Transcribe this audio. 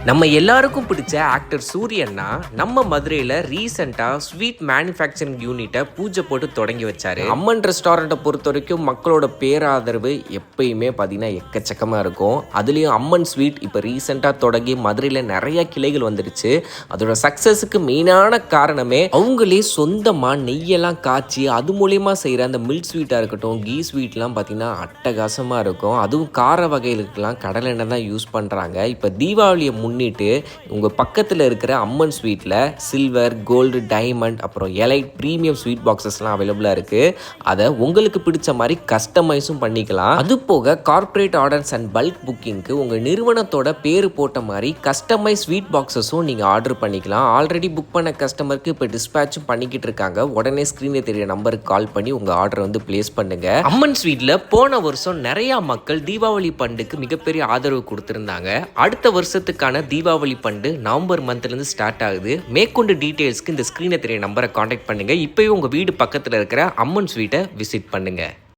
நம்ம எல்லாருக்கும் பிடிச்ச ஆக்டர் சூரியன்னா நம்ம மதுரையில் ரீசெண்டாக ஸ்வீட் மேனுஃபேக்சரிங் யூனிட்டை பூஜை போட்டு தொடங்கி வச்சாரு. அம்மன் ரெஸ்டாரண்ட்டை பொறுத்த வரைக்கும் மக்களோட பேராதரவு எப்பயுமே பார்த்தீங்கன்னா எக்கச்சக்கமாக இருக்கும். அதுலேயும் அம்மன் ஸ்வீட் இப்போ ரீசெண்டாக தொடங்கி மதுரையில் நிறைய கிளைகள் வந்துடுச்சு. அதோட சக்ஸஸுக்கு மெயினான காரணமே அவங்களே சொந்தமாக நெய்யெல்லாம் காய்ச்சி அது மூலியமாக செய்கிற அந்த மில்க் ஸ்வீட்டாக இருக்கட்டும், கீ ஸ்வீட்லாம் பார்த்தீங்கன்னா அட்டகாசமாக இருக்கும். அதுவும் கார வகைகளுக்கெல்லாம் கடலை எண்ணெய் தான் யூஸ் பண்ணுறாங்க. இப்போ தீபாவளியை முன்னிட்டு உங்கள் பக்கத்தில் இருக்கிற அம்மன் ஸ்வீட்டில் சில்வர், கோல்டு, டைமண்ட், அப்புறம் எலைட் ப்ரீமியம் ஸ்வீட் பாக்ஸஸ்லாம் அவைலபிளாக இருக்குது. அதை உங்களுக்கு பிடிச்ச மாதிரி கஸ்டமைஸும் பண்ணிக்கலாம். அது போக கார்ப்பரேட் ஆர்டர்ஸ் அண்ட் பல்க் புக்கிங்க்கு உங்கள் நிறுவனத்தோட பேர் போட்ட மாதிரி கஸ்டமைஸ் ஸ்வீட் பாக்ஸஸும் நீங்கள் ஆர்டர் பண்ணிக்கலாம். ஆல்ரெடி புக் பண்ண கஸ்டமருக்கு இப்போ டிஸ்பேச்சும் பண்ணிக்கிட்டு இருக்காங்க. உடனே ஸ்க்ரீனில் தெரிய நம்பருக்கு கால் பண்ணி உங்கள் ஆர்டரை வந்து பிளேஸ் பண்ணுங்க. அம்மன் ஸ்வீட்டில் போன வருஷம் நிறையா மக்கள் தீபாவளி பண்டுக்கு மிகப்பெரிய ஆதரவு கொடுத்துருந்தாங்க. அடுத்த வருஷத்துக்கான தீபாவளி பண்டு நவம்பர் மந்த்லேருந்து ஸ்டார்ட் ஆகுது. மேற்கொண்டு டீட்டெயில்ஸ்க்கு இந்த ஸ்க்ரீனை தெரிய நம்பரை காண்டாக்ட் பண்ணுங்கள். இப்போயும் உங்கள் வீடு பக்கத்தில் இருக்கிற அம்மன் ஸ்வீட்டை விசிட் பண்ணுங்கள்.